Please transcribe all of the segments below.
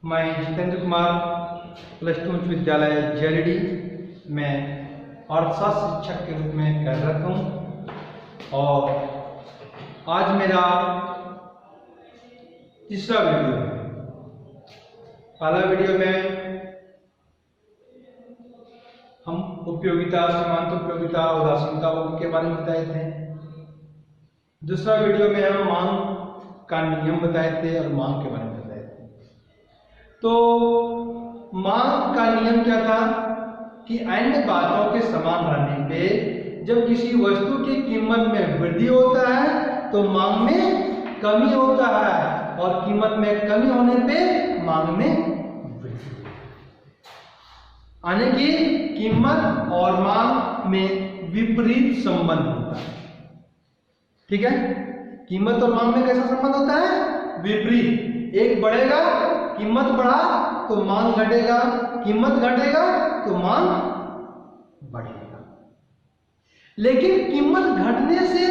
मैं Jitendra Kumar plus two उच्च विद्यालय जेएलडी में अर्थशास्त्र शिक्षक के रूप में कार्यरत हूँ और आज मेरा तीसरा वीडियो है। पहला वीडियो में हम उपयोगिता, सीमांत उपयोगिता, उदासीनता के बारे में बताए थे। दूसरा वीडियो में हम मांग का नियम बताए थे और मांग के बारे में बताए थे। तो मांग का नियम क्या था कि अन्य बातों के समान रहने पे जब किसी वस्तु की कीमत में वृद्धि होता है तो मांग में कमी होता है और कीमत में कमी होने पे मांग में वृद्धि। यानी कि कीमत और मांग में विपरीत संबंध होता है। ठीक है, कीमत और मांग में कैसा संबंध होता है? विपरीत। एक बढ़ेगा, कीमत बढ़ा तो मांग घटेगा, कीमत घटेगा तो मांग बढ़ेगा। लेकिन कीमत घटने से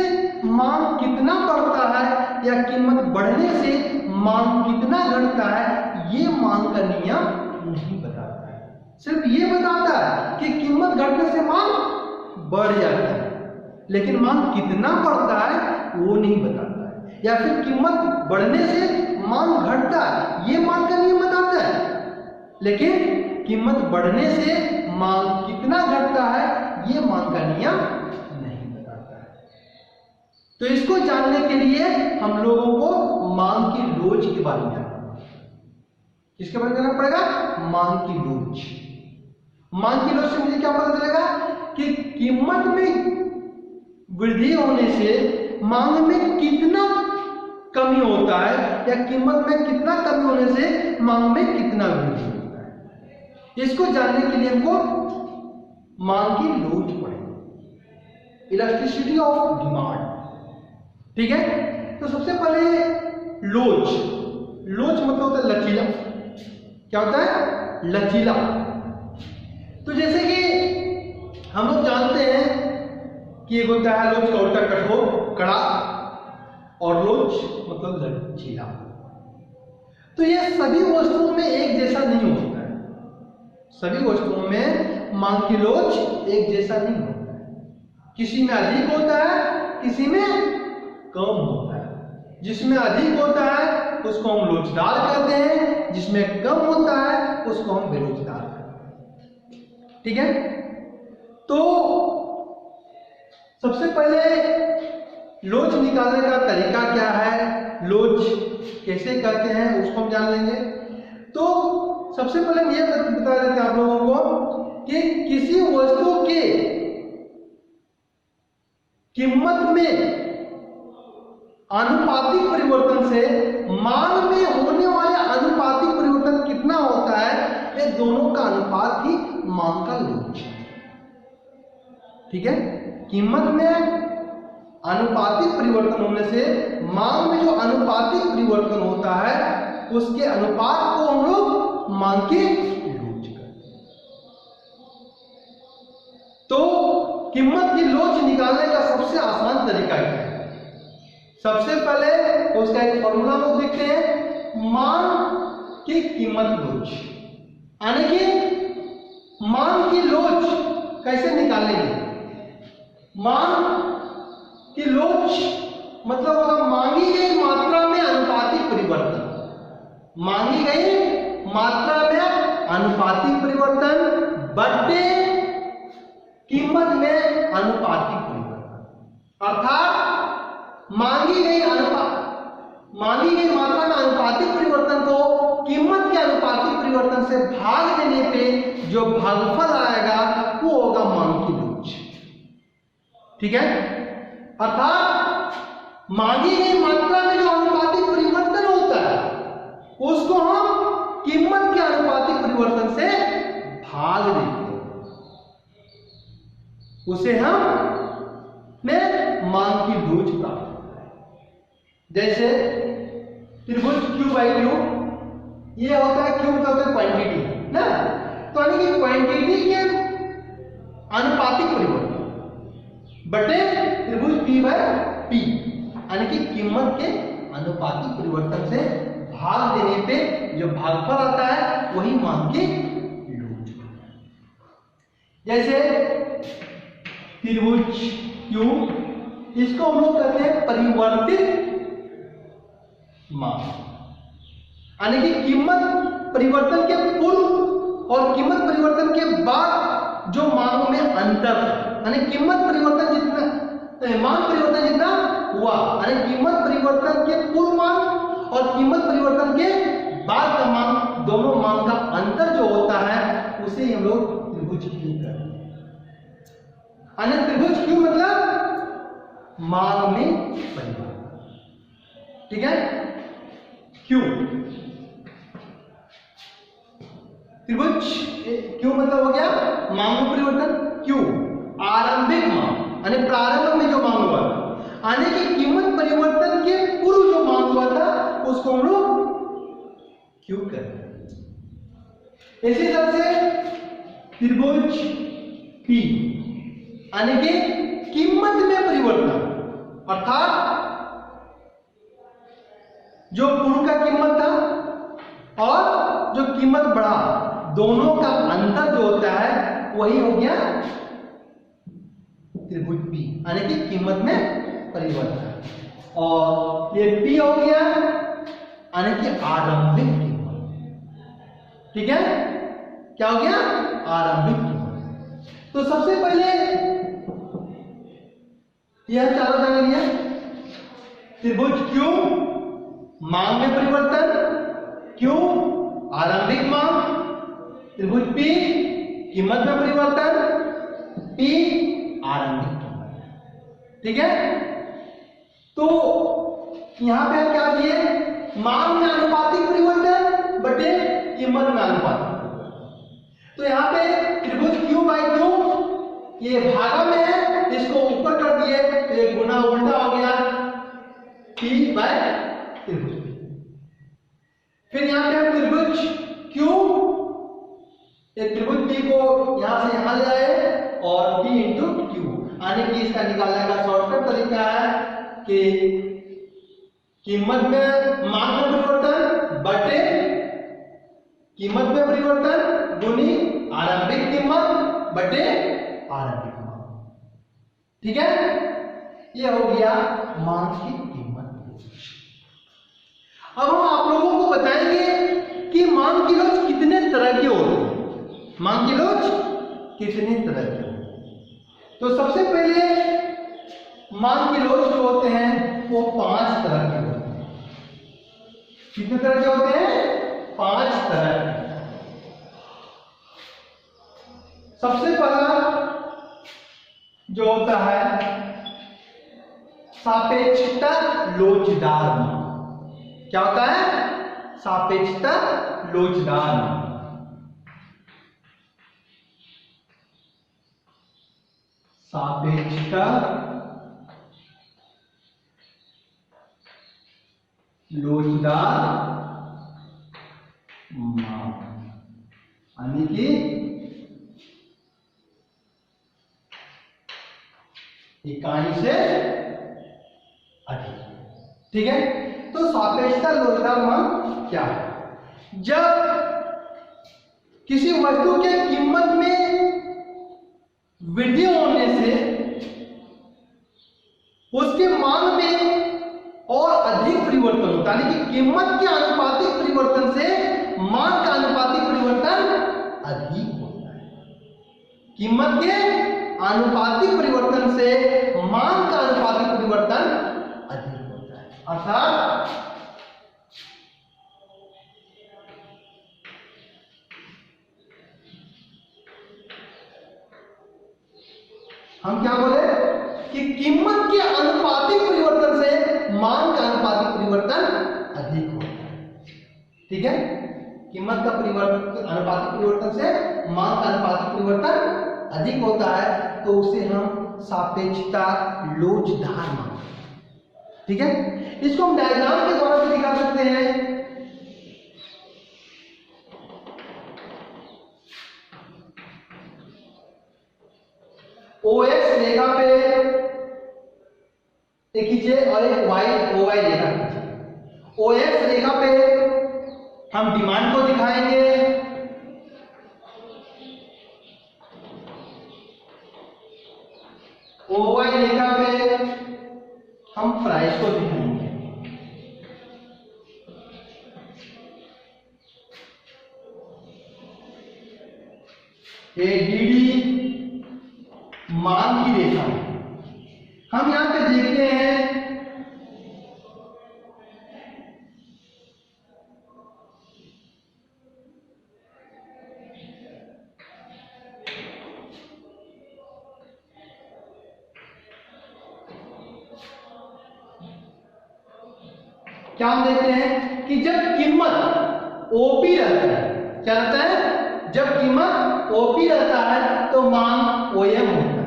मांग कितना बढ़ता है या कीमत बढ़ने से मांग कितना घटता है, ये मांग का नियम नहीं बताता है। सिर्फ ये बताता है कि कीमत घटने से मांग बढ़ जाता है, लेकिन मांग कितना बढ़ता है वो नहीं बताता है। या फिर कीमत बढ़ने से मांग घटता है, ये मांग का नियम बताता है, लेकिन कीमत बढ़ने से मांग कितना घटता है ये मांग का नियम नहीं बताता है। तो इसको जानने के लिए हम लोगों को मांग की लोच के बारे में जानना पड़ेगा। किसके बारे में जानना पड़ेगा? मांग की लोच। मांग की लोच से मुझे क्या पता चलेगा कि कीमत में वृद्धि होने से मांग में कितना कमी होता है या कीमत में कितना कमी होने से मांग में कितना वृद्धि होता है। इसको जानने के लिए हमको मांग की लोच पड़ेगी, इलास्टिसिटी ऑफ डिमांड। ठीक है, तो सबसे पहले लोच। लोच मतलब होता है लचीला। क्या होता है? लचीला। तो जैसे कि हम लोग जानते हैं कि एक होता है लोच का उल्टा कठोर, कड़ा, और लोच मतलब लचीला। तो ये सभी वस्तुओं में एक जैसा नहीं होता है। सभी वस्तुओं में मांग की लोच एक जैसा नहीं होता है। किसी में अधिक होता है, किसी में कम होता है। जिसमें अधिक होता है उसको हम लोचदार कहते हैं, जिसमें कम होता है उसको हम बेलोचदार कहते हैं। ठीक है, तो सबसे पहले लोच निकालने का तरीका क्या है, लोच कैसे करते हैं उसको हम जान लेंगे। तो सबसे पहले हम ये बता देते हैं आप लोगों को कि किसी वस्तु के कीमत में आनुपातिक परिवर्तन से मांग में होने वाले आनुपातिक परिवर्तन कितना होता है, ये दोनों का अनुपात ही मांग का लोच है। ठीक है, कीमत में आनुपातिक परिवर्तन होने से मांग में जो आनुपातिक परिवर्तन होता है उसके अनुपात को हम लोग मांग की लोच करते हैं। तो कीमत की लोच निकालने का सबसे आसान तरीका क्या है? सबसे पहले उसका एक फॉर्मूला लोग देखते हैं, मांग की कीमत लोच। यानी कि मांग की लोच कैसे निकालेंगे? मांग की लोच मतलब होगा मांगी गई मात्रा में अनुपातिक परिवर्तन। मांगी गई मात्रा में अनुपातिक परिवर्तन बटे कीमत में अनुपातिक परिवर्तन। अर्थात मांगी गई मात्रा में अनुपातिक परिवर्तन को कीमत के अनुपातिक परिवर्तन से भाग देने पे जो भागफल आएगा वो होगा मांग की लोच। ठीक है, अर्थात मांगी गई मात्रा में जो अनुपातिक परिवर्तन होता है उसको हम कीमत के अनुपातिक परिवर्तन से भाग देते हैं, उसे हम में मांग की लोच प्राप्त होता है। जैसे त्रिभुज Q बाई Q, ये होता है Q होता है क्वांटिटी ना, तो यानी कि क्वांटिटी के अनुपातिक परिवर्तन बटे त्रिभुज P बाय P, यानी कि कीमत के अनुपातिक परिवर्तन से भाग देने पे जो भागफल आता है वही मान की लोच होता है। जैसे त्रिभुज क्यू, इसको हम लोग कहते हैं परिवर्तित मान, यानी कि कीमत परिवर्तन के पूर्व और कीमत परिवर्तन के बाद जो मानों में अंतर, यानी कीमत परिवर्तन जितना मान परिवर्तन जितना हुआ, यानी कीमत परिवर्तन के पूर्व मान और कीमत परिवर्तन के बाद का मान, दोनों मान का अंतर जो होता है उसे हम लोग त्रिभुज क्यू कहते हैं। यानी त्रिभुज क्यू मतलब मान में परिवर्तन, ठीक है। क्यू त्रिभुज क्यू मतलब हो गया मान में परिवर्तन। क्यू आरंभिक मान, यानी प्रारंभ में जो मान हुआ था, यानी कि कीमत परिवर्तन के पूर्व जो मान हुआ था उसको हम लोग क्यू कहते हैं। इसी तरह से त्रिभुज पी, यानी कि कीमत में परिवर्तन, अर्थात जो पूर्व का कीमत था और जो कीमत बढ़ा, दोनों का अंतर जो होता है वही हो गया त्रिभुज पी, यानी कि कीमत में परिवर्तन। और ये पी हो गया यानी कि आरंभिक कीमत, ठीक है। क्या हो गया? आरंभिक कीमत। तो सबसे पहले यह चारों जान लिया, त्रिभुज क्यू मान में परिवर्तन, क्यू आरंभिक मान, त्रिभुज पी कीमत में परिवर्तन, पी आरंभिक कीमत, ठीक है। तो यहां पे हम क्या किए, मान में आनुपातिक परिवर्तन बटे कीमत में आनुपातिक परिवर्तन। तो यहां पे त्रिभुज क्यू बाई क्यू ये भागा में है, इसको ऊपर कर दिए तो ये गुना उल्टा हो गया पी बाय त्रिभुज पी। फिर यहां पे हम त्रिभुज क्यू, ये त्रिभुज पी को यहां से यहां ले आए और पी इंटू क्यू, यानी कि इसका निकालने का शॉर्टकट तरीका है कि कीमत में मान में परिवर्तन बटे कीमत में परिवर्तन गुनी आरंभिक कीमत बटे आरंभिक मान, ठीक है। यह हो गया मान की कीमत। अब हम आप लोगों को बताएंगे कि मान की लोच कितने तरह के होते हैं, मान की लोच कितने तरह के होते हैं। तो सबसे पहले मान की लोच जो होते हैं वो 5 तरह के होते हैं। कितने तरह के होते हैं? 5 तरह के। सबसे पहला जो होता है सापेक्षता लोचदार मान। क्या होता है? सापेक्षता लोचदार मान। सापेक्षता लोचदार मान, यानी कि इकाई से अधिक, ठीक है। तो सापेक्षता लोचदार मान क्या है? जब किसी वस्तु के कीमत में वृद्धि होने से उसके मान में और अधिक परिवर्तन होता है, यानी कि कीमत के आनुपातिक परिवर्तन से मान का आनुपातिक परिवर्तन अधिक होता है। कीमत के आनुपातिक परिवर्तन से मान का आनुपातिक परिवर्तन अधिक होता है। अर्थात हम क्या बोले कि कीमत के आनुपातिक परिवर्तन से मान का आनुपातिक परिवर्तन अधिक होता है, ठीक है। कीमत का परिवर्तन आनुपातिक परिवर्तन से मान का आनुपातिक परिवर्तन अधिक होता है, तो उसे हम सापेक्षता लोचदार मान, ठीक है। इसको हम डायग्राम के द्वारा भी दिखा सकते हैं। OX रेखा पे एक खींचे और एक OY रेखा खींचे। OX रेखा पे हम डिमांड को दिखाएंगे, OY रेखा पे हम प्राइस को दिखाएंगे। ये DD मांग की रेखा है। हम यहां पे देखते हैं क्या हम देखते हैं कि जब कीमत ओपी रहता है, क्या रहता है, जब कीमत ओपी रहता है तो मांग ओएम होता है,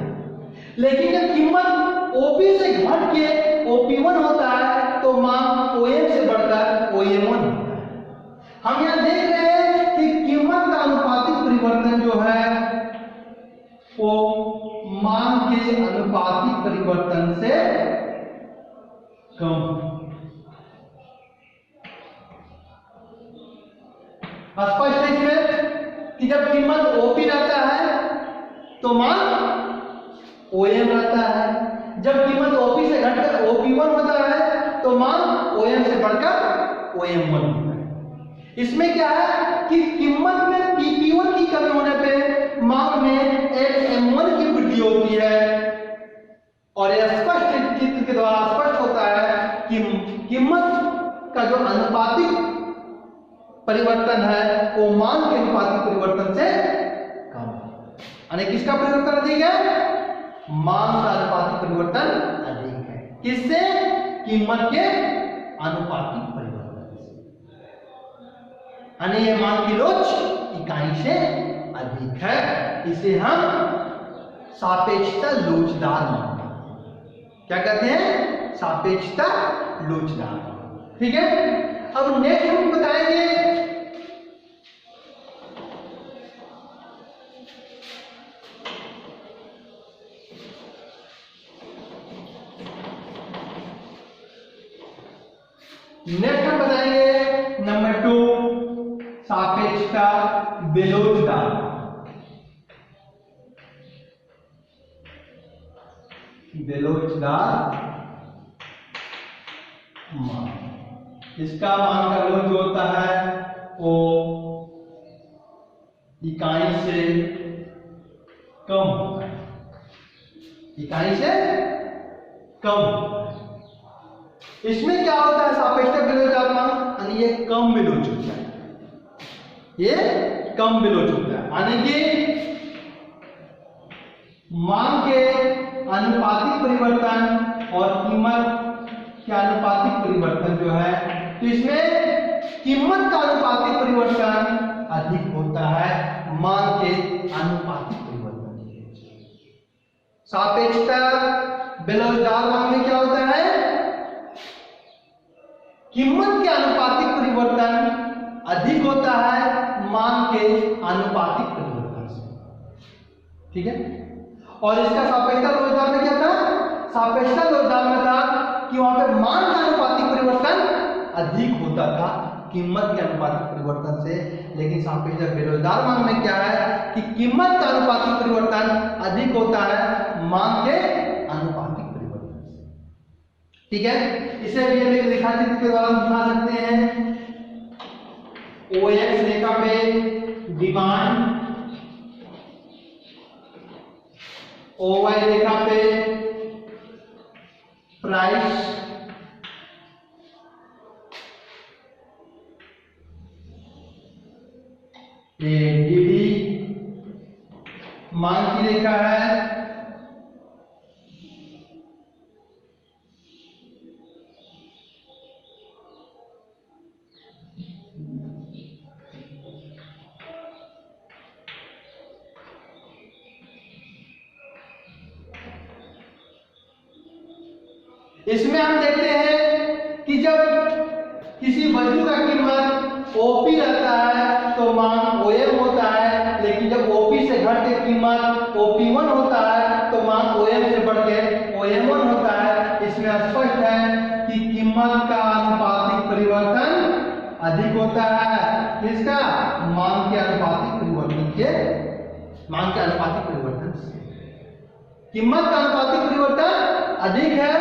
लेकिन जब कीमत ओपी से घट के OP1 होता है तो मांग ओएम से बढ़कर OM1 होता है। हम यहां देख रहे हैं कि कीमत का अनुपातिक परिवर्तन जो है वो मांग के अनुपातिक परिवर्तन से कम। स्पष्ट है इसमें कि जब कीमत ओपी रहता है तो मांग ओएम रहता है, जब कीमत ओपी से घटकर OP1 होता है तो मांग ओएम से बढ़कर OM1 होता है। इसमें क्या है कि कीमत में PP1 की कमी होने पे मांग में LM1 की वृद्धि होती है, और यह स्पष्ट चित्र के द्वारा स्पष्ट होता है कि कीमत का जो अनुपातिक परिवर्तन है वो मांग के अनुपातिक परिवर्तन से कम है। यानी किसका परिवर्तन अधिक है? मांग का अनुपातिक परिवर्तन अधिक है। किससे? कीमत के अनुपातिक परिवर्तन से। यानी ये मांग की लोच इकाई से अधिक है, इसे हम सापेक्षता लोचदार मानते हैं। क्या कहते हैं? सापेक्षता लोचदार। ठीक है, अब नेक्स्ट हम बताएंगे नंबर 2 सापेक्षता बेलोचदार। बेलोचदार मान, इसका मान का लोच जो होता है वो इकाई से कम होता है, इकाई से कम। इसमें क्या होता है? सापेक्षता बेलोचदार मान यानी ये कम बेलोच होता है, ये कम बेलोच होता है, यानी कि मांग के अनुपातिक परिवर्तन और कीमत के अनुपातिक परिवर्तन जो है, तो इसमें कीमत का अनुपातिक परिवर्तन अधिक होता है मांग के अनुपातिक परिवर्तन के। सापेक्षता बेलोचदार मान में क्या होता है? कीमत के अनुपातिक परिवर्तन अधिक होता है मांग के अनुपातिक परिवर्तन से। ठीक है, और इसका सापेक्षता लोचदार में क्या था? सापेक्षता लोचदार में था कि वहां पे मांग का अनुपातिक परिवर्तन अधिक होता था कीमत के अनुपातिक परिवर्तन से, लेकिन सापेक्षता बेलोचदार मान में क्या है कि कीमत का अनुपातिक परिवर्तन अधिक होता है मांग के अनुपातिक परिवर्तन से। ठीक है, इसे भी हम एक रेखाचित्र के द्वारा दिखा सकते हैं। OX रेखा पे डिमांड, OY रेखा पे प्राइस, ये DD मांग की रेखा है, इसमें हम देखते हैं कि जब किसी वस्तु का कीमत OP रहता है तो मांग OM होता है, लेकिन जब OP से घट के कीमत OP1 होता है तो मांग OM से बढ़ के OM1 होता है। इसमें स्पष्ट है कि कीमत का अनुपातिक परिवर्तन अधिक होता है मांग के आनुपातिक परिवर्तन से। कीमत का आनुपातिक परिवर्तन अधिक है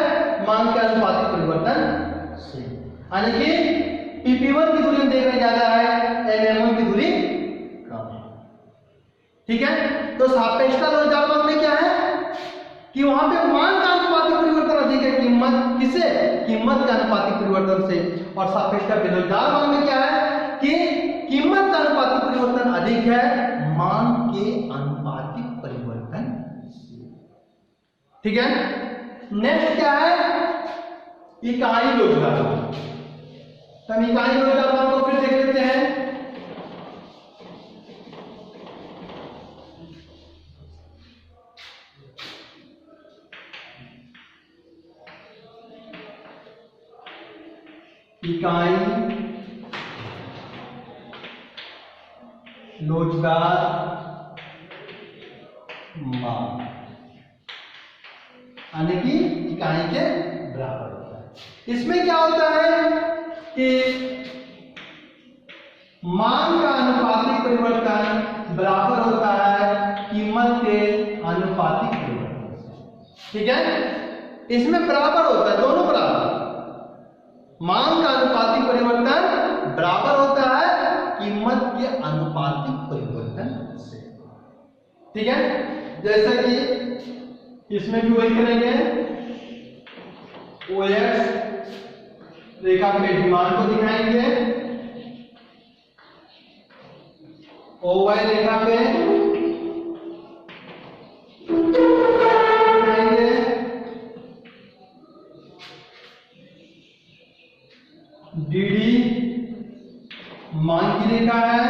मांग के आनुपातिक परिवर्तन से, यानी कि PP1 की दूरी हम देख रहे ज्यादा है, MM1 की दूरी कम है। ठीक है, तो सापेक्षता लोचदार मांग में क्या है कि वहां पे मांग का आनुपातिक परिवर्तन अधिक है कीमत किसे, कीमत के आनुपातिक परिवर्तन से, और सापेक्षता बेरोजगार मांग में क्या है कि कीमत का आनुपातिक परिवर्तन अधिक है मांग के आनुपातिक परिवर्तन से। ठीक है, नेक्स्ट क्या है, इकाई लोचदार मांग। तो हम इकाई लोचदार मांग को फिर देख लेते हैं। इकाई लोचदार मांग यानी कि इकाई के बराबर होता है। इसमें क्या होता है कि मांग का आनुपातिक परिवर्तन बराबर होता है कीमत के आनुपातिक परिवर्तन से। ठीक है, इसमें बराबर होता है, दोनों बराबर। मांग का आनुपातिक परिवर्तन बराबर होता है कीमत के आनुपातिक परिवर्तन से। ठीक है, जैसे कि इसमें भी वही करेंगे, OX रेखा पे डिमांड को दिखाएंगे, OY रेखा पे दिखाएंगे, DD मांग की रेखा है,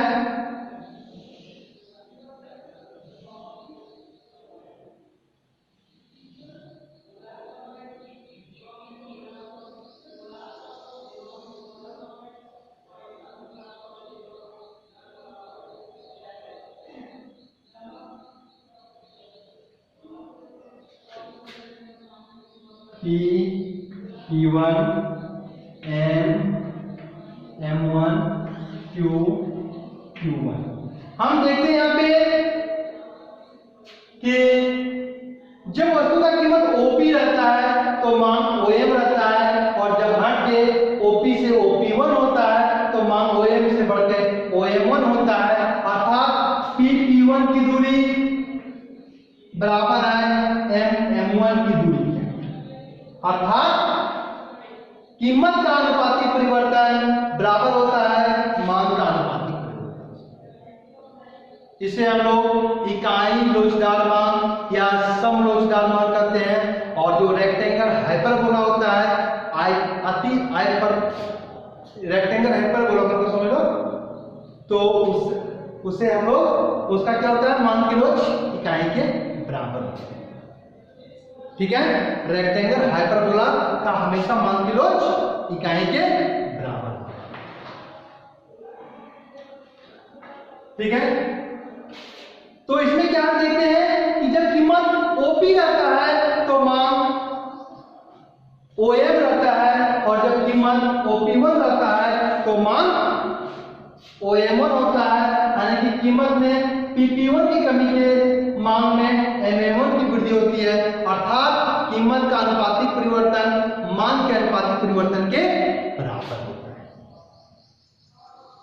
P1 M1 Q1। हम देखते हैं यहां पे कि जब वस्तु का कीमत OP रहता है तो मांग OM रहता है, और जब हट के OP से OP1 होता है तो मांग OM से बढ़कर OM1 होता है। अर्थात PP1 की दूरी बराबर है MM1 की दूरी के। अर्थात कीमत का आनुपातिक परिवर्तन बराबर होता है मांग का आनुपातिक परिवर्तन। इसे हम लोग इकाई लोचदार मांग या सम लोचदार मांग करते हैं। और जो रेक्टेंगल हाइपरबोला होता है, रेक्टेंगल हाइपरबोला करके समझ लो, तो उसे हम लोग, उसका क्या होता है, मांग की लोच इकाई के बराबर होता है। ठीक है, रेक्टेंगल हाइपरबोला का हमेशा मांग की लोच इकाई के बराबर होता है। ठीक है, तो इसमें क्या हम देखते हैं कि जब कीमत OP रहता है तो मांग OM रहता है, और जब कीमत OP1 रहता है तो मांग OM1 होता है। यानी कि कीमत में PP1 की कमी के मांग में MM1 की वृद्धि होती है। अर्थात कीमत का आनुपातिक परिवर्तन मांग के आनुपातिक परिवर्तन के बराबर होता है।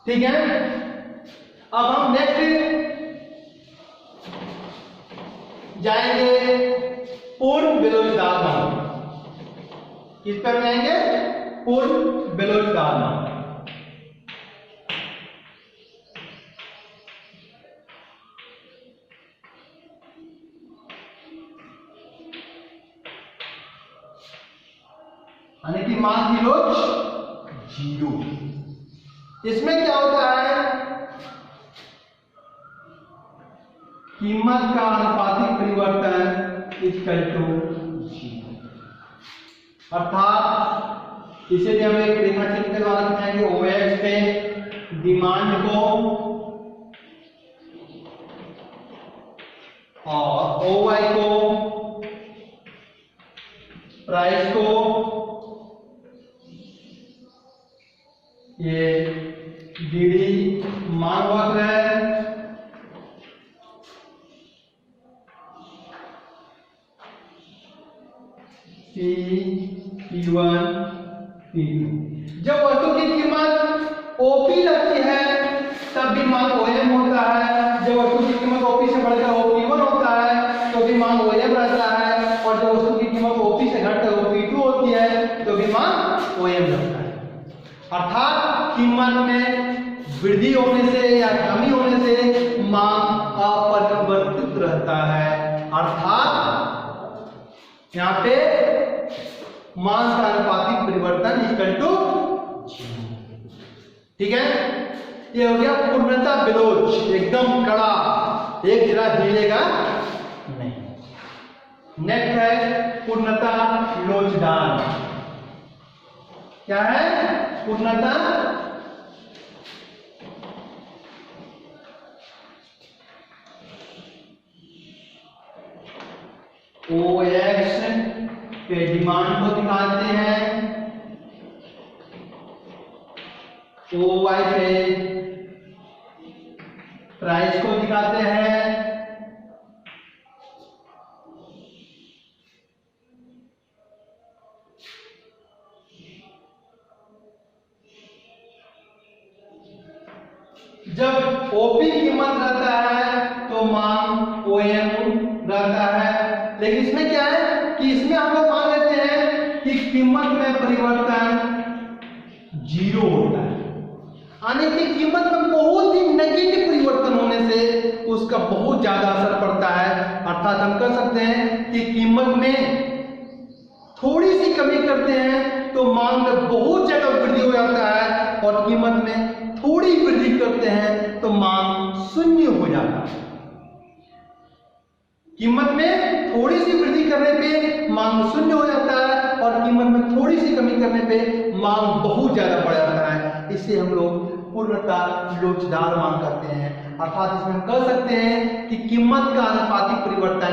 ठीक है, अब हम नेक्स्ट जाएंगे पूर्ण बेलोचदार मांग। किस पर जाएंगे, पूर्ण बेलोचदार मांग। यानी कि मांग की लोच 0। इसमें क्या होता है, कीमत का आनुपातिक परिवर्तन इक्वल टू 0। अर्थात इसे भी हम एक रेखा चित्र के द्वारा दिखाएंगे। OX पे डिमांड को और OY को, प्राइस को, ये DD मांग वक्र है, P, P1, P2। जब वस्तु की कीमत OP लगती है तब भी मान OM होता है। जब वस्तु की कीमत OP से बढ़कर OP1 होता है तो भी मान OM रहता है, और जब वस्तु की कीमत OP से घटकर OP2 होती है तो भी मान OM लगता है। अर्थात कीमत में वृद्धि होने से या कमी होने से मांग अपरिवर्तित रहता है। अर्थात यहाँ पे मांग का अनुपातिक परिवर्तन इक्वल टू 0। ठीक है, ये हो गया पूर्णता विलोच, एकदम कड़ा, एक जरा हिलेगा नहीं। नेक्स्ट है पूर्णता लोचदार। क्या है? पूर्णता OX पे डिमांड को दिखाते हैं, OY पे प्राइस को दिखाते हैं, जब OP कीमत रहता है तो मांग OM रहता है। लेकिन इसमें क्या है कि इसमें हम लोग मान लेते हैं कि कीमत में परिवर्तन 0 होता है, यानी कि कीमत में बहुत ही नेगेटिव परिवर्तन होने से उसका बहुत ज्यादा असर पड़ता है। अर्थात हम कह सकते हैं कि कीमत में थोड़ी सी कमी करते हैं तो मांग में बहुत ज्यादा वृद्धि हो जाता है, और कीमत में थोड़ी वृद्धि करते हैं तो मांग शून्य हो जाता है। कीमत में थोड़ी सी वृद्धि करने पे मांग शून्य हो जाता है, और कीमत में थोड़ी सी कमी करने पे मांग बहुत ज्यादा बढ़ जाता है। इसे हम लोग पूर्णता लोचदार मांग करते हैं। अर्थात इसमें हम कह सकते हैं कि कीमत का अनुपातिक परिवर्तन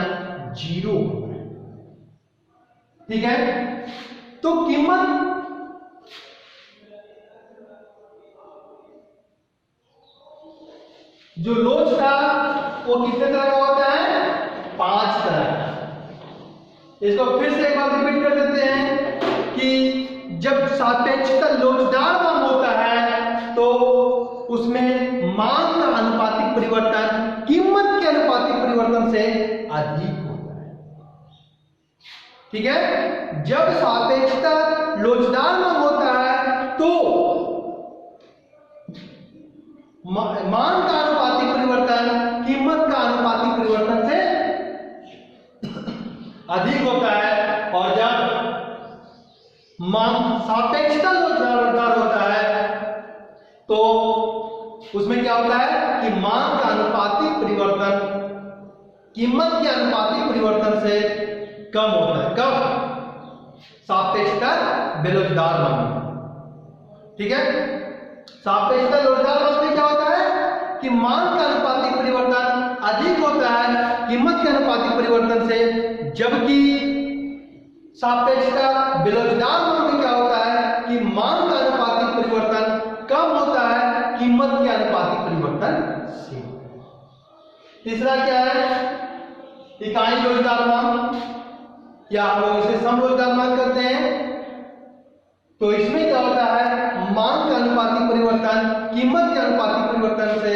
0 होता है। ठीक है, तो कीमत जो लोच था वो कितने तरह का होता है? 5 तरह का। इसको फिर से एक बार रिपीट कर देते हैं कि जब सापेक्षता लोचदार मांग होता है तो उसमें मांग का अनुपातिक परिवर्तन कीमत के अनुपातिक परिवर्तन से अधिक होता है। ठीक है, जब सापेक्षता लोचदार मांग होता है तो मांग का अनुपातिक परिवर्तन कीमत का अनुपातिक परिवर्तन से अधिक होता है, और जब मांग सापेक्षता लोचदार होता है तो उसमें क्या होता है कि मांग का अनुपातिक परिवर्तन कीमत के अनुपातिक परिवर्तन से कम होता है। कब? सापेक्षता बेलोचदार मांग। ठीक है, सापेक्षता लोचदार मांग में क्या होता है कि मांग का अनुपातिक परिवर्तन अधिक होता है कीमत के अनुपातिक परिवर्तन से, जबकि सापेक्षता बेलोचदार मांग में क्या होता है कि मांग का अनुपातिक परिवर्तन कम होता है कीमत के अनुपातिक परिवर्तन से। तीसरा क्या है? इकाई लोचदार मांग, या हम लोग इसे सम लोचदार मांग करते हैं। तो इसमें क्या होता है? मांग का अनुपातिक परिवर्तन कीमत के अनुपातिक परिवर्तन से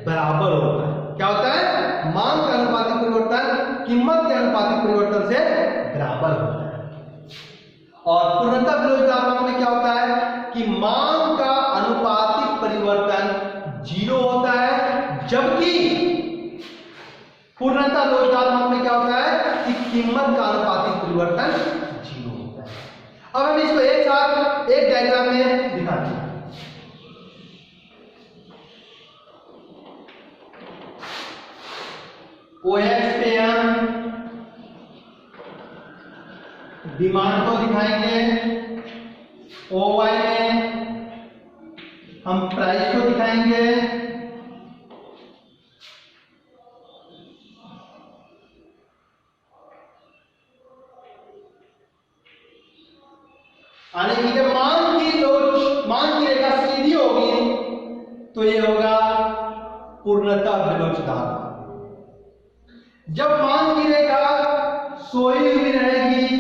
बराबर होता है। क्या होता है? मांग का अनुपातिक परिवर्तन कीमत के अनुपातिक परिवर्तन से बराबर होता है। और पूर्णता बेलोचदार मांग में क्या होता है कि मांग का अनुपातिक परिवर्तन 0 होता है, जबकि पूर्णता लोचदार मांग में क्या होता है कि कीमत का अनुपातिक परिवर्तन 0 होता है। अब हम इसको एक साथ एक डायग्राम में दिखाते हैं। OX पे हम डिमांड को दिखाएंगे, OY में हम प्राइस को दिखाएंगे, यानी कि जब मांग की रेखा सीधी होगी तो ये होगा पूर्णता बेलोचदार। जब मांग की रेखा सोई हुई रहेगी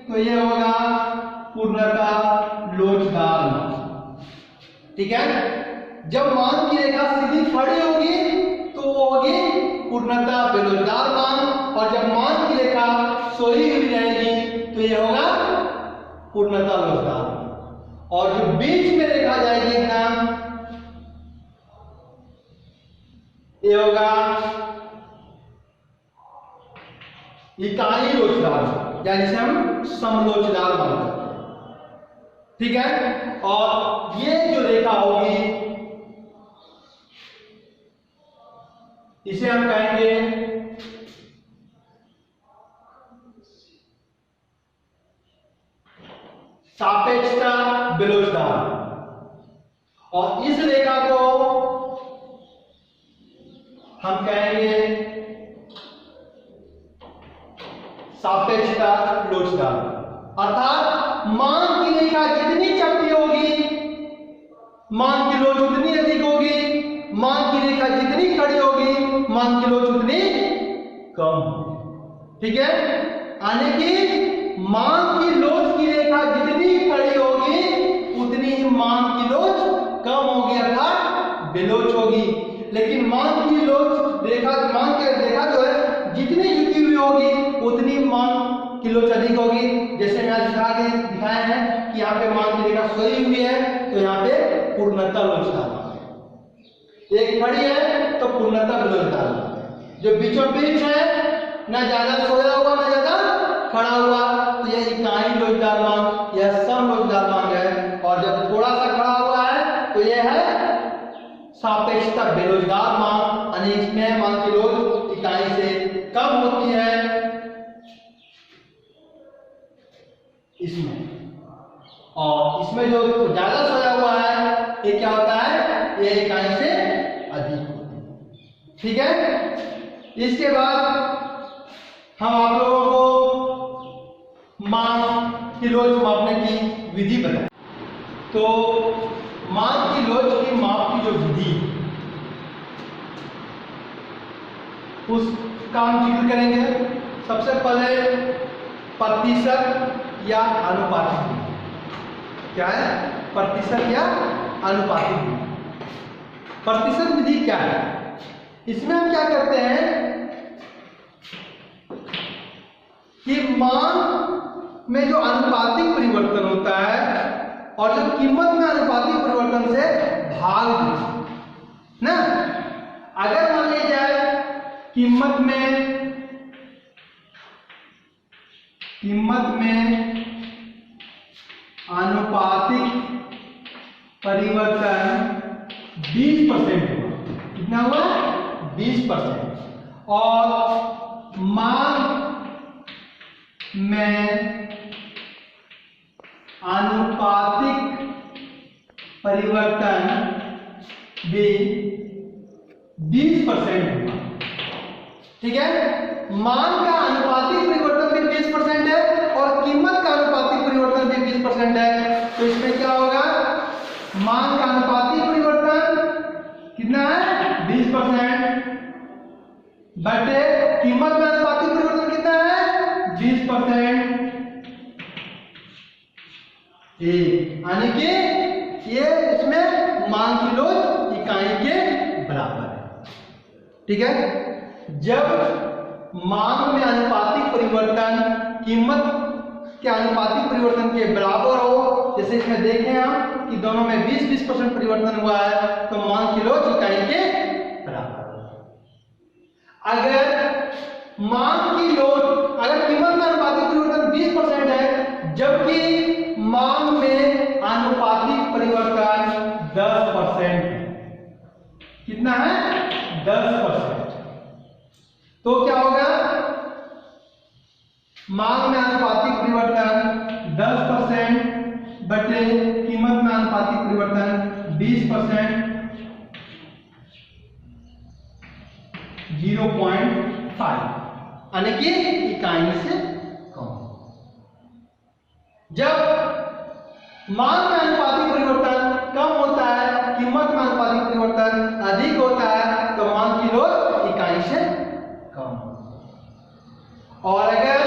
तो ये होगा पूर्णतः लोचदार मांग। ठीक है, जब मांग की रेखा सीधी खड़ी होगी तो वो होगी पूर्णतः बेलोचदार मांग, और जब मांग की रेखा सोई हुई रहेगी तो ये होगा पूर्णतः लोचदार मांग। और जो बीच में रेखा जाएगी एकदम, ये होगा इकाई लोचदार मांग, या जिसे हम समलोचदार मांग करते हैं। ठीक है, और ये जो रेखा होगी इसे हम कहेंगे सापेक्षता बेलोचदार, और इस रेखा को हम कहेंगे सापेक्षता लोचदार। अर्थात मांग की रेखा जितनी चपटी होगी, मांग की लोच उतनी अधिक होगी, मांग की रेखा जितनी खड़ी होगी, मांग की लोच उतनी कम होगी। ठीक है, यानी कि मांग की लोच की रेखा जितनी खड़ी होगी उतनी ही मांग की लोच कम होगी, अर्थात बेलोच होगी। लेकिन मांग की लोच रेखा, मांग की रेखा जो है जितनी झुकी हुई होगी उतनी मांग की लोच अधिक होगी। जैसे मैं दिखाया है कि यहाँ पे मांग की रेखा सोई हुई है तो यहाँ पे पूर्णतः लोचदार मांग है, एक खड़ी है तो पूर्णतः बेलोचदार मांग है। जो बीचों बीच है, ना ज्यादा सोया हुआ ना ज्यादा खड़ा हुआ, तो यह इकाई लोचदार मांग, यह सम लोचदार मांग है। और जब थोड़ा सा खड़ा हुआ है तो यह है सापेक्षता बेलोचदार मांग, यानी इसमें मांग की लोच इकाई से कम होती है इसमें, और इसमें जो ज्यादा सोया हुआ है ये क्या होता है, ये इकाई से अधिक होती है। ठीक है, इसके बाद हम आप लोगों को मांग की लोच मापने की विधि बताएं। तो मांग की लोच की माप की जो विधि उसका हम जिक्र करेंगे। सबसे पहले प्रतिशत या अनुपातिक विधि। क्या है? प्रतिशत या अनुपातिक विधि। प्रतिशत विधि क्या है? इसमें हम क्या करते हैं कि मांग में जो अनुपातिक परिवर्तन होता है और जो कीमत में अनुपातिक परिवर्तन से भाग ना, अगर मान ली जाए कीमत में अनुपातिक परिवर्तन 20% हुआ। कितना हुआ? 20%। और मांग में अनुपातिक परिवर्तन भी 20% हुआ। ठीक है, मांग का अनुपातिक परिवर्तन भी 20% है और कीमत का अनुपातिक परिवर्तन भी 20% है। तो इसमें क्या होगा? मांग का अनुपातिक परिवर्तन कितना है? 20%, बटे कीमत में अनुपातिक परिवर्तन कितना है? 20%। यानी कि ये इसमें मांग की लोच इकाई के बराबर है। ठीक है, जब मांग में अनुपातिक परिवर्तन कीमत के अनुपातिक परिवर्तन के बराबर हो, जैसे इसमें देखें हम कि दोनों में 20-20% परिवर्तन हुआ है, तो मांग की लोच इकाई के बराबर हो। अगर मांग की लोच, अगर कीमत में अनुपातिक परिवर्तन 20% है जबकि मांग में अनुपातिक परिवर्तन 10% है, कितना है? 10%। तो क्या होगा? मांग में अनुपातिक परिवर्तन 10% बटे कीमत में अनुपातिक परिवर्तन 20%, 0.5, यानी कि इकाई से कम। जब मांग में अनुपातिक परिवर्तन कम होता है, कीमत में अनुपातिक परिवर्तन अधिक होता है, तो मांग की लोच इकाई से कम। और अगर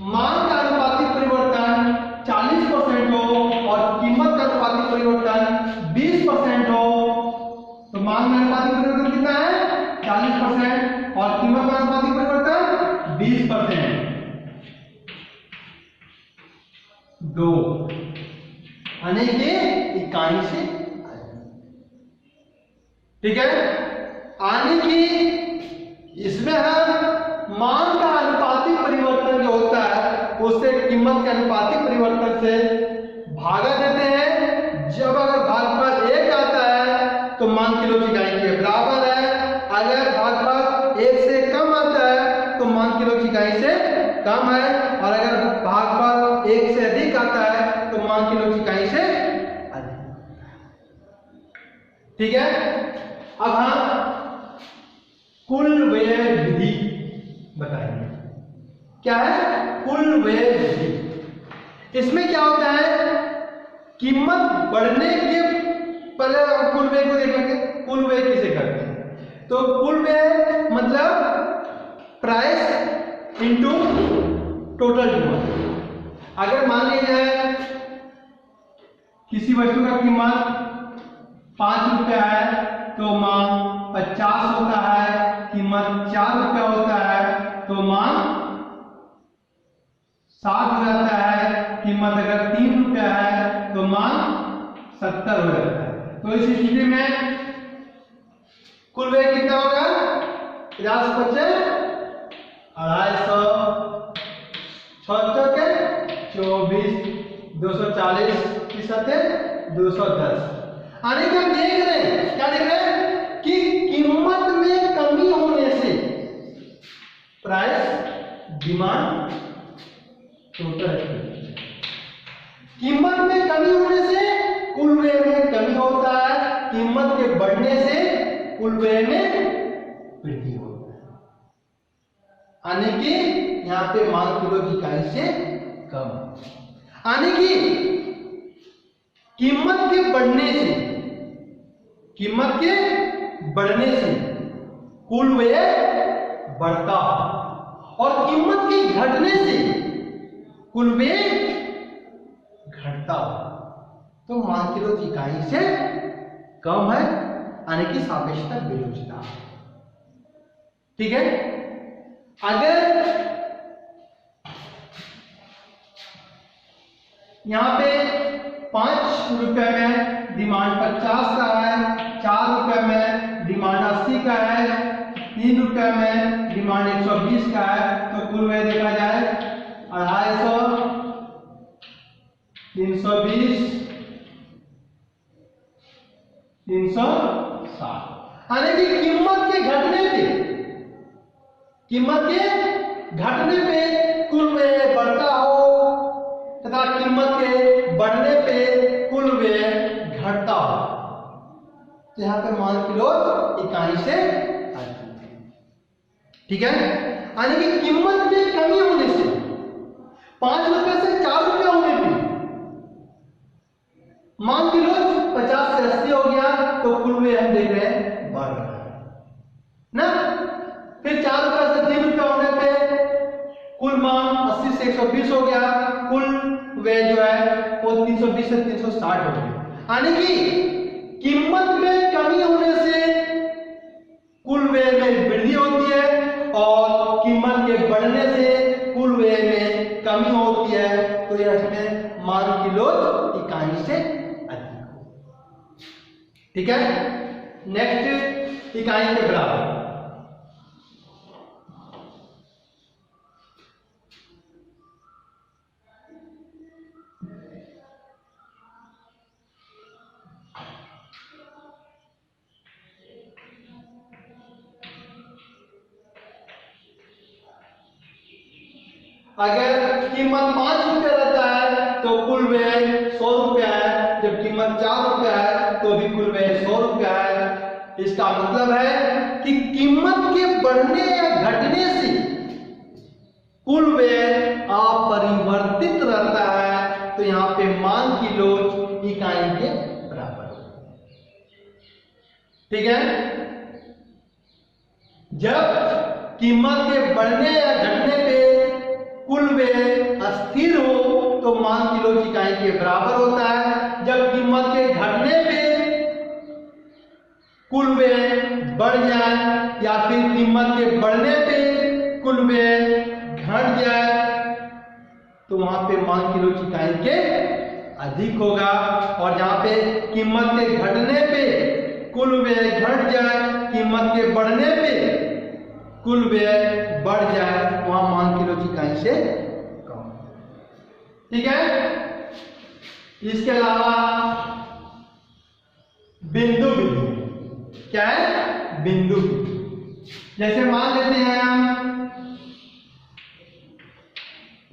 मांग का अनुपातिक 20% 2 आने के इकाई से ठीक है। आने की इसमें हम मान का अनुपातिक परिवर्तन जो होता है उससे कीमत के अनुपातिक परिवर्तन से भागा देते हैं। जब अगर भागफल 1 आता है तो मान किलो इकाई के बराबर है, अगर भागफल 1 से कम आता है तो मान किलो इकाई से कम है, और अगर भागफल 1 से अधिक आता है तो मान किलो इकाई से अधिक। ठीक है। अब हम कुल व्यय विधि बताएंगे। क्या है कुल व्यय विधि? इसमें क्या होता है, कीमत बढ़ने के पहले हम कुल व्यय को देख लेंगे। कुल व्यय किसे करते हैं? तो कुल व्यय मतलब प्राइस इनटू टोटल कीमत। अगर मान लिया जाए किसी वस्तु का कीमत 5 रुपया है तो मान 50 होता है, कीमत 4 रुपया होता है तो मान 60 हो जाता है, कीमत अगर 3 रुपया है तो मान 70 हो जाता है। तो इस स्थिति में कुल व्यय कितना होगा? 50 25 250 76 के 24 240 210। आने के हम देख रहे हैं, क्या देख रहे हैं कि कीमत में कमी होने से प्राइस डिमांड टोटल, कीमत में कमी होने से कुल व्यय में कमी होता है, कीमत के बढ़ने से कुल व्यय में वृद्धि होता है। आने की यहां पे मान किलो इकाई से कम। आने की कीमत के बढ़ने से, कीमत के बढ़ने से कुल व्यय बढ़ता है, और कीमत के घटने से कुल व्यय घटता है। तो मान किलो इकाई से कम है, आने की सापेक्षता विलोचिता। ठीक है। अगर यहां पे 5 रुपए में डिमांड 50 का है, 4 रुपए में डिमांड 80 का है, 3 रुपए में डिमांड 120 का है, तो कुल व्यय देखा जाए 250 320 360। यानी कि कीमत के घटने पे कुल व्यय बढ़ता हो तथा कीमत के बढ़ने पे कुल व्यय घटता हो, तो यहां पे मान किलो इकाई से अधिक। ठीक है। यानी कि कीमत में कमी होने से 5 रुपए से 4 रुपया होने पे मान किलो 50 से 80 हो गया, तो कुल व्यय हम देख रहे हैं बढ़ रहा है ना। फिर 4 रुपए से 3 रुपया होने पे कुल मान 80 से 120 हो गया, कुल व्यय जो है वो 320 से 360 हो गया। यानी कि कीमत में कमी होने से कुल व्यय में वृद्धि होती है, और कीमत के बढ़ने से कुल व्यय में कमी होती है, तो यह इसमें मान किलो इकाई से अधिक हो। ठीक है। नेक्स्ट इकाई के बराबर। अगर कीमत 5 रुपया रहता है तो कुल व्यय 100 रुपया है, जब कीमत 4 रुपया है तो भी कुल व्यय 100 रुपया है। इसका मतलब है कि कीमत के बढ़ने या घटने से कुल व्यय अपरिवर्तित रहता है, तो यहां पे मान किलो इकाई के बराबर। ठीक है। जब कीमत के बढ़ने या घटने पे कुल व्यय अस्थिर हो तो मान किलो इकाई के बराबर होता है। जब कीमत के घटने पे कुल व्यय बढ़ जाए या फिर कीमत के बढ़ने पे कुल व्यय तो वहां पे मांग किलो इकाई के अधिक होगा। और जहां पे कीमत के घटने पे कुल व्यय घट जाए, कीमत के बढ़ने पे कुल व्यय बढ़ जाए, वहां मांग किलो इकाई से कम। ठीक है। इसके अलावा बिंदु विधि क्या है? बिंदु विधि। जैसे मान लेते हैं हम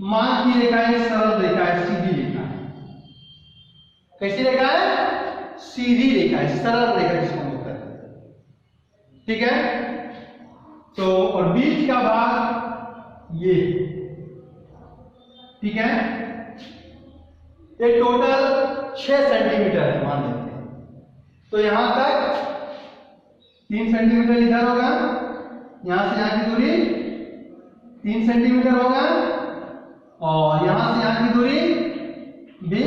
मान की रेखा है सरल रेखा है, सीधी रेखा है। कैसी रेखा है? सीधी रेखा है, सरल रेखा जिसको हम कहते हैं। ठीक है। तो और बीच का भाग ये। ठीक है। ये टोटल 6 सेंटीमीटर है मान लेते हैं। तो यहां तक 3 सेंटीमीटर इधर होगा, यहां से यहां की दूरी 3 सेंटीमीटर होगा, और यहां से यहां की दूरी भी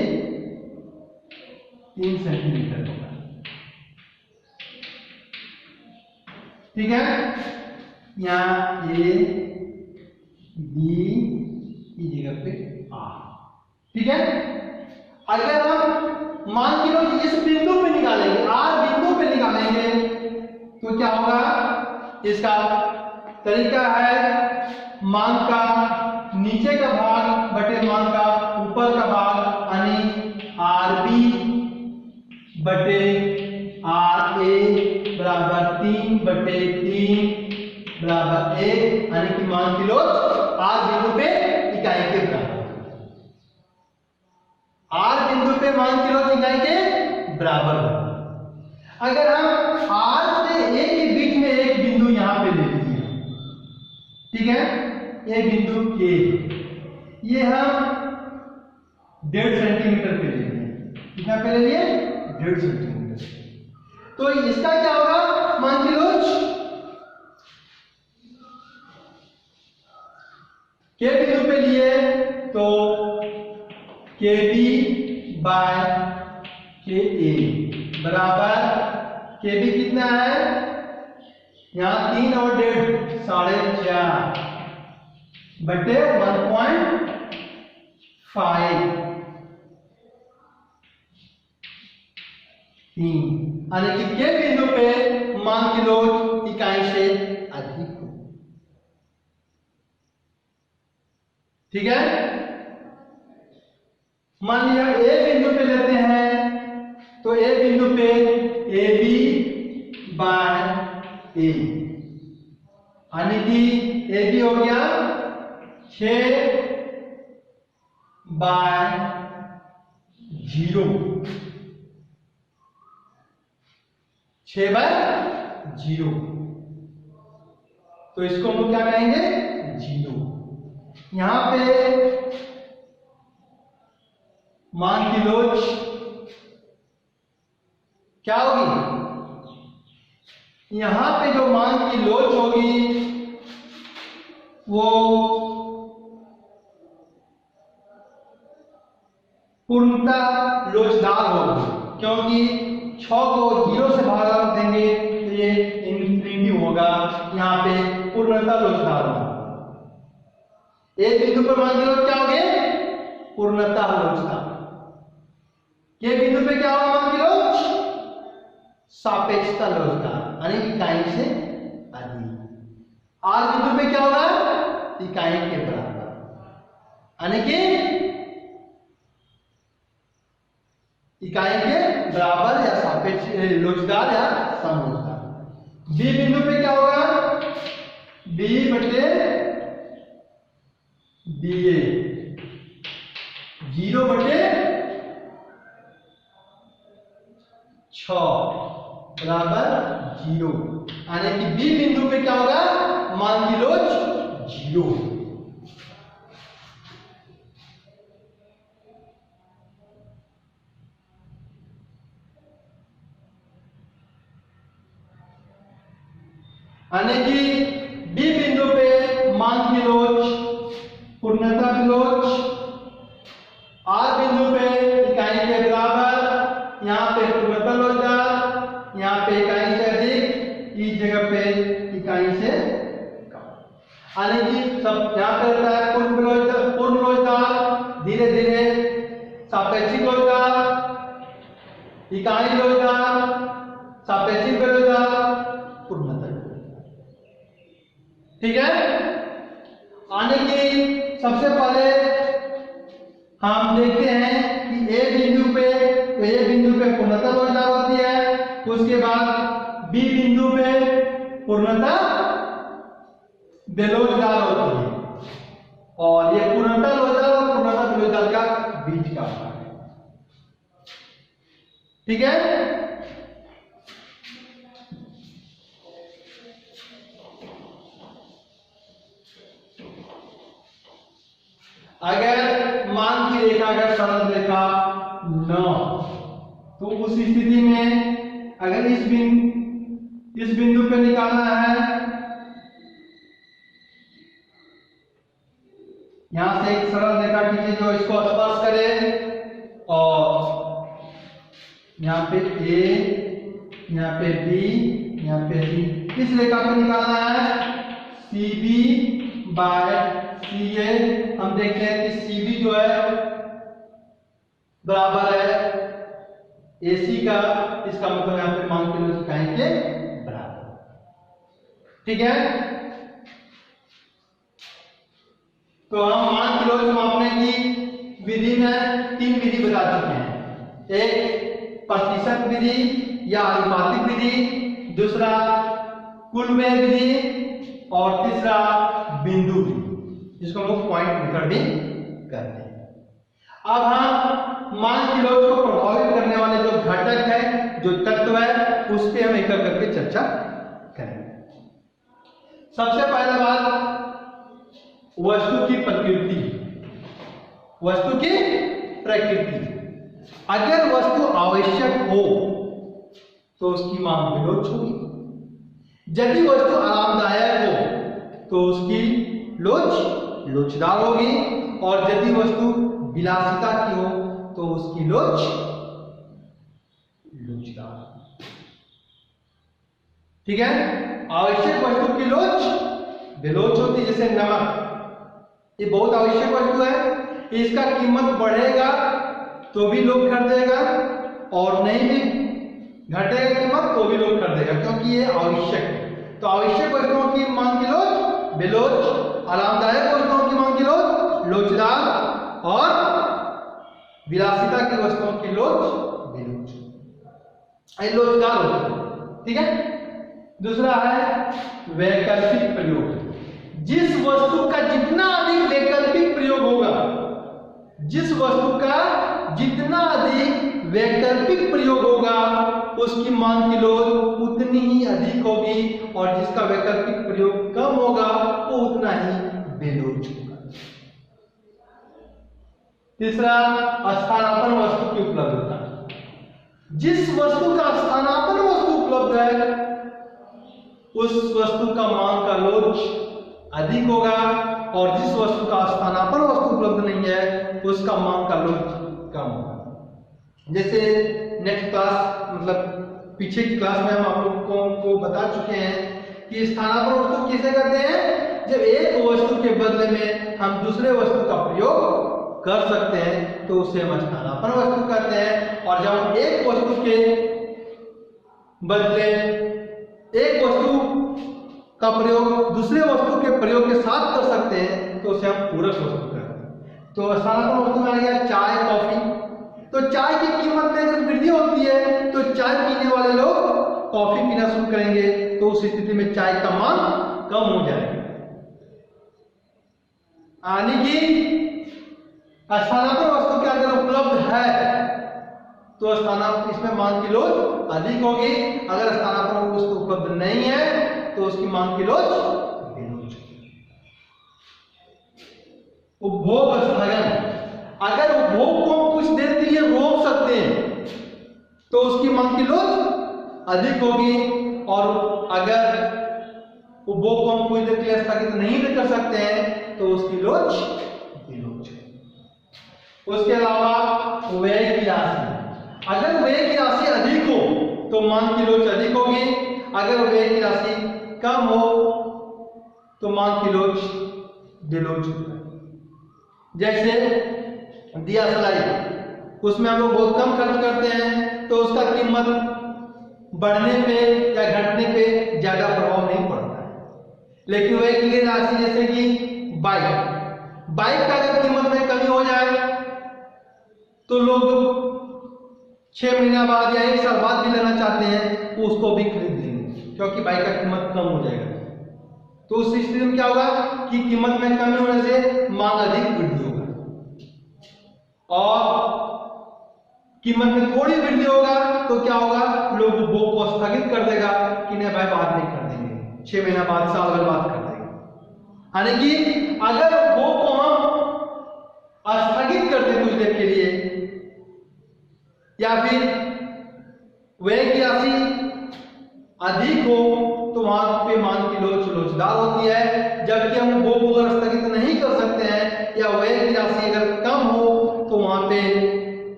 3 सेंटीमीटर होगा। ठीक है। यहां ए बी की जगह पे आर। ठीक है। अगर हम मान के लो इस बिंदु पे निकालेंगे, आर बिंदु पे निकालेंगे, तो क्या होगा? इसका तरीका है मान का नीचे का भाग बटे मान का ऊपर का भाग, यानी आर बी बटे आर ए बराबर 3/3 बराबर 1, यानी कि मान किलो आर बिंदु पे इकाई के बराबर। आर बिंदु पे मान किलो इकाई के बराबर होगा। अगर हम आर से ए के बीच में एक बिंदु यहां पे ले लीजिए, ठीक है, ये बिंदु के, ये हम 1.5 सेंटीमीटर पे ले लिए। कितना पे ले लिए? 1.5 सेंटीमीटर। तो इसका क्या होगा? मान किलो के बिंदु पे लिए तो के बी बाय के ए बराबर, के बी कितना है? यहां 3 और 1.5 4.5 बटे 1.5, यानी कि के बिंदु पे मान किलो इकाई से अधिक हो। ठीक है। मान लिया ए बिंदु पे लेते हैं, तो ए बिंदु पे ए बी बाय ए, यानी कि ए बी हो गया 6/0, 6/0। तो इसको हम क्या कहेंगे? 0। यहां पे मान की लोच क्या होगी? यहां पे जो मान की लोच होगी वो पूर्णतः लोचदार होगी, क्योंकि 6 को 0 से भाग देंगे तो ये इन्फिनिटी होगा। यहां पे पूर्णतः लोचदार होगा। एक बिंदु पर मान की लोच क्या होगी? पूर्णतः लोचदार। के बिंदु पे क्या होगा मान की लोच? सापेक्षता लोचदार, यानी इकाई से अधिक। आर बिंदु पे क्या होगा? इकाई के बराबर, यानी कि इकाई के बराबर या सापेक्ष लोचदार या समलोचदार। बी बिंदु पे क्या होगा? बी बटे बी ए 0/6 बराबर 0, यानी कि बी बिंदु पे क्या होगा? मान की लोच 0। यानी कि बी बिंदु पे मान की लोच पूर्णतः लोच, आर बिंदु पे इकाई के बराबर, यहां पे पूर्णतः लोचदार, यहां पे इकाई से अधिक, इस जगह पे इकाई से कम। यानी कि सब यहां पे रहता है पूर्ण लोचदार, धीरे धीरे सापेक्षिक रोजगार, इकाई रोजगार, सापेक्षिक रोजगार, पूर्णतः रोजगार। ठीक है। आने की सबसे पहले हम देखते हैं कि ए बिंदु पे, तो ए बिंदु पे पूर्णतः रोजगार होती है, उसके बाद बी बिंदु पे पूर्णतः बेरोजगार होती है, और ये पूर्णतः रोजगार और पूर्णतः बेरोजगार का बीच का भाग है। ठीक है। अगर मान की रेखा, अगर सरल रेखा न, तो उस स्थिति में अगर इस बिंदु पे निकालना है, यहां से एक सरल रेखा खींचे जो इसको स्पर्श करे, और यहां पे ए, यहां पे बी, यहां पे सी, इस रेखा को निकालना है सी बी बाय सी ए। हम देखते हैं कि सी बी जो है बराबर है ए सी का, इसका मतलब यहां पे मान के इकाई के बराबर। ठीक है। तो हम मान किलो मापने की विधि में 3 विधि बता चुके हैं। एक प्रतिशत विधि या आनुपातिक विधि, दूसरा कुल व्यय विधि, और तीसरा बिंदु विधि, जिसको हम लोग पॉइंट मेथड भी करते हैं। अब हम मान किलो को प्रभावित करने वाले जो घटक है, जो तत्व है, उस पर हम एक करके चर्चा करेंगे। सबसे पहला बात वस्तु की प्रकृति, वस्तु की प्रकृति। अगर वस्तु आवश्यक हो तो उसकी मांग विलोच होगी, यदि वस्तु आरामदायक हो तो उसकी लोच लोचदार होगी, और यदि वस्तु विलासिता की हो तो उसकी लोच लोचदार। ठीक है। आवश्यक वस्तु की लोच बेलोच होती है, जैसे नमक, ये बहुत आवश्यक वस्तु है, इसका कीमत बढ़ेगा तो भी लोग खरीदेगा, और नहीं भी घटेगा कीमत तो भी लोग खरीदेगा, क्योंकि ये आवश्यक है। तो आवश्यक वस्तुओं की मांग की लोच बेलोच, आरामदायक वस्तुओं की मांग की लोच लोचदार, और विलासिता की वस्तुओं की लोच बेलोच, लोचदार होती है। ठीक है। दूसरा है वैकल्पिक प्रयोग। जिस वस्तु का जितना अधिक वैकल्पिक प्रयोग होगा, जिस वस्तु का जितना अधिक वैकल्पिक प्रयोग होगा, उसकी मांग की लोच उतनी ही अधिक होगी, और जिसका वैकल्पिक प्रयोग कम होगा वो उतना ही बेलोच होगा। तीसरा स्थानापन्न वस्तु की उपलब्धता। जिस वस्तु का स्थानापन्न वस्तु उपलब्ध है, उस वस्तु का मांग का लोच अधिक होगा, और जिस वस्तु का स्थानापन्न वस्तु उपलब्ध नहीं है, उसका मांग का लोच कम होगा। जैसे नेक्स्ट क्लास, मतलब पीछे की क्लास में हम आप लोगों को बता चुके हैं कि स्थानापन्न वस्तु किसे कहते हैं, जब एक वस्तु के बदले में हम दूसरे वस्तु का प्रयोग कर सकते हैं तो उसे हम स्थानापन्न वस्तु कहते हैं, और जब हम एक वस्तु के बदले एक वस्तु का प्रयोग दूसरे वस्तु के प्रयोग के साथ कर सकते हैं तो उसे हम पूरक वस्तु कहते हैं। तो स्थानापन्न वस्तु में आ गया चाय, कॉफी। तो चाय की कीमत में जब वृद्धि होती है तो चाय पीने वाले लोग कॉफी पीना शुरू करेंगे, तो उस स्थिति में चाय का मांग कम हो जाएगी। यानी कि स्थानापन्न वस्तु के अगर उपलब्ध है तो स्थानापन्न इसमें मांग की लोच अधिक होगी, अगर स्थानापन्न वस्तु उपलब्ध नहीं है तो उसकी मांग की लोच बेलोच। उपभोग स्थगन। अगर उपभोग को कुछ देर के लिए रोक सकते हैं तो उसकी मांग की लोच अधिक होगी, और अगर उपभोग को हम कुछ देर के लिए स्थगित नहीं कर सकते हैं तो उसकी लोच बेलोच। उसके अलावा व्यय की राशि। अगर व्यय की राशि अधिक हो तो मांग की लोच अधिक होगी, अगर व्यय की राशि कम हो तो मांग की लोच बेलोच होगा। जैसे दिया सलाई, उसमें हम लोग बहुत कम खर्च करते हैं तो उसका कीमत बढ़ने पे या घटने पे ज्यादा प्रभाव नहीं पड़ता है। लेकिन वह एक राशि जैसे कि बाइक का अगर कीमत में कमी हो जाए तो लोग 6 महीना बाद या 1 साल बाद भी लेना चाहते हैं तो उसको भी खरीद लेंगे क्योंकि बाइक का कीमत कम हो जाएगा। तो उस स्थिति में क्या होगा कि कीमत में कमी होने से मांग अधिक वृद्धि होगा और कीमत में थोड़ी वृद्धि होगा तो क्या होगा, लोग उपभोग को स्थगित कर देगा कि नहीं भाई बाद में कर देंगे, 6 महीना बाद, साल भर बाद कर देंगे। यानी कि अगर उपभोग को हम स्थगित करते कुछ देर के लिए या फिर व्यय की राशि अधिक हो तो वहां पे मांग की लोचदार होती है, जबकि हम उपभोग को अगर स्थगित नहीं कर सकते हैं या व्यय की राशि अगर कम हो तो वहां पे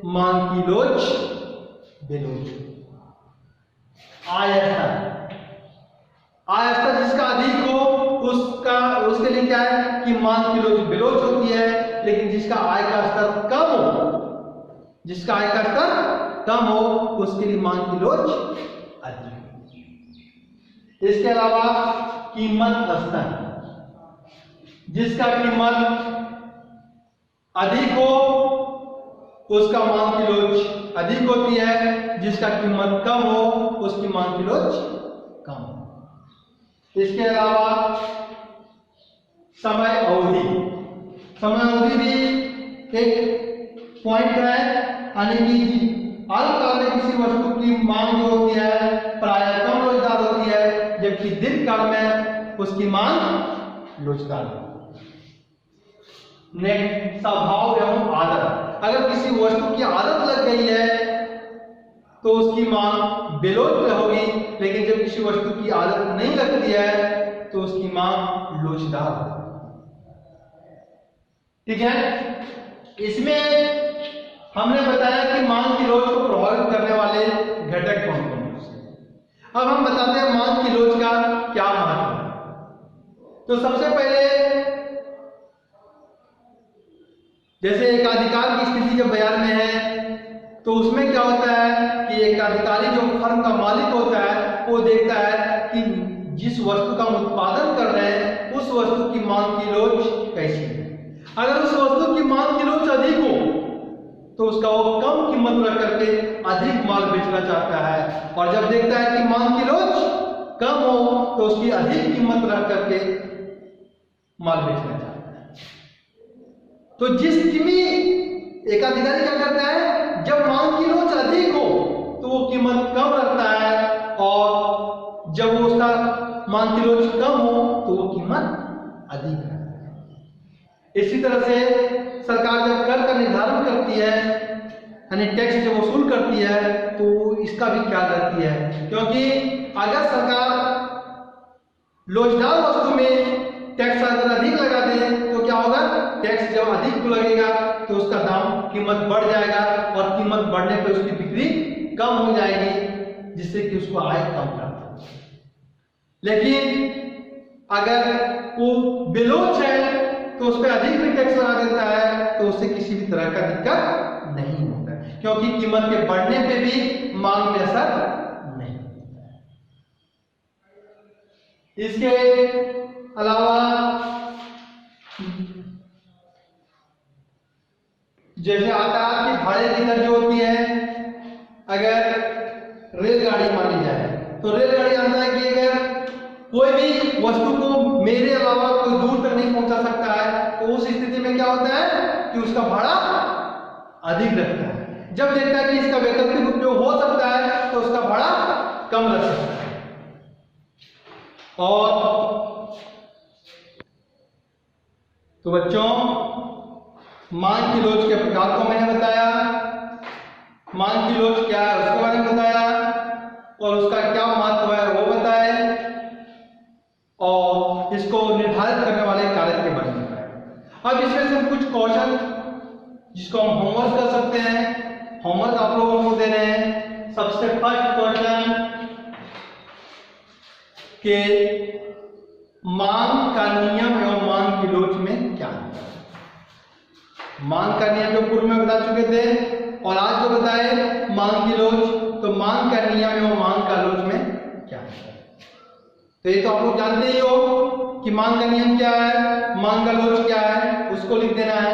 मांग की लोच बेलोच। आय स्तर जिसका अधिक हो उसके लिए क्या है कि मांग की लोच बेलोच होती है, लेकिन जिसका आय का स्तर कम हो उसके लिए मांग की लोच अधिक। इसके अलावा कीमत स्तर, जिसका कीमत अधिक हो उसका मांग की लोच अधिक होती है, जिसका कीमत कम हो उसकी मांग की लोच कम हो। इसके अलावा समय अवधि भी एक पॉइंट है, यानी कि अल्पकाल में किसी वस्तु की मांग जो होती है प्रायः कम लोचदार होती है, जबकि दीर्घकाल में उसकी मांग लोचदार होती है। नेक्स्ट, स्वभाव एवं आदत। अगर किसी वस्तु की आदत लग गई है तो उसकी मांग बेलोच होगी, लेकिन जब किसी वस्तु की आदत नहीं लगती है तो उसकी मांग लोचदार होगी। ठीक है, इसमें हमने बताया कि मांग की लोच को प्रभावित करने वाले घटक कौन कौन से। अब हम बताते हैं मांग की लोच का क्या महत्व है। तो सबसे पहले जैसे एकाधिकार की स्थिति जब बाजार में है तो उसमें क्या होता है कि एकाधिकारी जो फर्म का मालिक होता है वो देखता है कि जिस वस्तु का हम उत्पादन कर रहे हैं उस वस्तु की मांग की लोच कैसी है। अगर उस वस्तु की मांग की लोच अधिक हो तो उसका वो कम कीमत रख करके अधिक माल बेचना चाहता है, और जब देखता है कि मांग की लोच कम हो तो उसकी अधिक कीमत रख करके माल बेचना चाहता है। तो जिस भी एकाधिकारी क्या करता है, जब मांग की लोच अधिक हो तो वो कीमत कम रखता है, और जब वो उसका मांग की लोच कम हो तो वो कीमत अधिक रखता है। इसी तरह से सरकार जब कर का निर्धारण करती है, यानी टैक्स जब वसूल करती है, तो इसका भी ख्याल रखती है, क्योंकि अगर सरकार लोचदार वस्तु में टैक्स अगर अधिक लगा दे तो क्या होगा, टैक्स जब अधिक लगेगा तो उसका दाम कीमत बढ़ जाएगा, और कीमत बढ़ने पर उसकी बिक्री कम हो जाएगी, जिससे कि उसको आय कम प्राप्त हो। लेकिन अगर वो बेलोच है तो उस पर अधिक भी टैक्स लगा देता है तो उससे किसी भी तरह का दिक्कत नहीं होता है, क्योंकि कीमत के बढ़ने पे भी मांग में असर नहीं होता है। इसके अलावा जैसे यातायात की भाड़े की दर जो होती है, अगर रेलगाड़ी मानी जाए तो रेलगाड़ी आता है कि अगर कोई भी वस्तु को मेरे अलावा कोई दूर तक नहीं पहुंचा सकता है तो उस स्थिति में क्या होता है कि उसका भाड़ा अधिक लगता है। जब देखता है कि इसका वैकल्पिक उपयोग हो सकता है तो उसका भाड़ा कम लग सकता है। और तो बच्चों, मांग की लोच के प्रकार को मैंने बताया, मांग की लोच क्या है उसके बारे में बताया, और उसका क्या महत्व है वो बताए, और इसको निर्धारित करने वाले कारक के बारे में बताया। अब इसमें से कुछ क्वेश्चन जिसको हम होमवर्क कर सकते हैं, होमवर्क आप लोगों को दे रहे हैं। सबसे फर्स्ट क्वेश्चन के मांग का नियम एवं मांग की लोच में क्या है। मांग का नियम जो पूर्व में बता चुके थे, और आज जो बताए मांग की लोच, तो मांग का नियम एवं मांग का लोच में क्या है। तो ये तो आप लोग जानते ही हो कि मांग का नियम क्या है, मांग का लोच क्या है, उसको लिख देना है।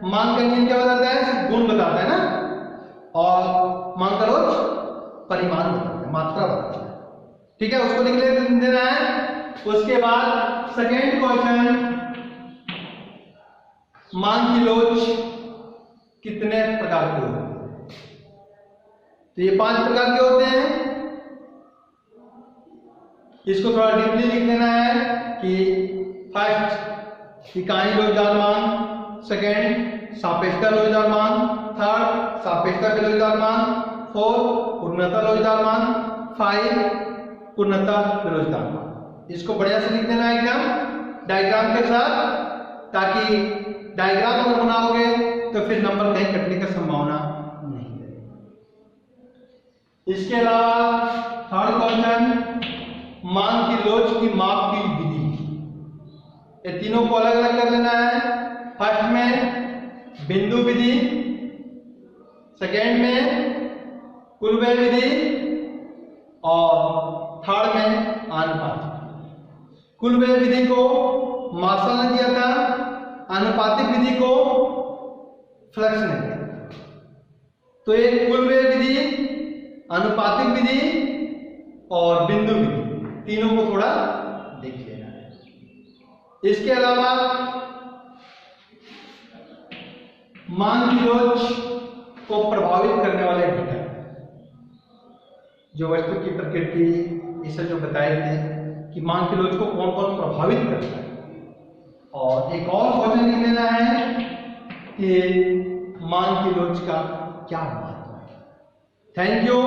मांग का नियम क्या बताता है, सिर्फ गुण बताता है ना, और मांग का लोच परिमाण बताता है, मात्रा बताता है। ठीक है, उसको लिख देना है। उसके बाद सेकेंड क्वेश्चन, मांग की लोच कितने प्रकार के होते हैं। तो ये 5 प्रकार के होते हैं। इसको थोड़ा डीपली लिख देना है कि फर्स्ट इकाई लोचदार मांग, सेकेंड सापेक्षता लोचदार मांग, थर्ड सापेक्षता विलोचदार मांग, फोर्थ पूर्णतः लोचदार मांग, 5 पूर्णतः विलोचदार मांग। इसको बढ़िया से लिख देना है एकदम डायग्राम के साथ, ताकि डायग्राम अगर बनाओगे तो फिर नंबर कहीं कटने की संभावना नहीं है। इसके अलावा थर्ड क्वेश्चन, मांग की लोच की माप की विधि। ये तीनों को अलग अलग कर लेना है। फर्स्ट में बिंदु विधि, सेकेंड में कुलव्यय विधि, और थर्ड में आनुपातिक। कुलव्यय विधि को मार्शल ने दिया था, आनुपातिक विधि को फ्लक्स ने दिया। तो ये कुलव्यय विधि, अनुपातिक विधि और बिंदु विधि, तीनों को थोड़ा देख लेना है। इसके अलावा मांग की लोच को प्रभावित करने वाले घटक, जो वस्तु की प्रकृति, इसे जो बताए थे कि मांग की लोच को कौन कौन प्रभावित करता है। और एक और क्वेश्चन लिख लेना है कि मांग की लोच का क्या महत्व है। Thank you.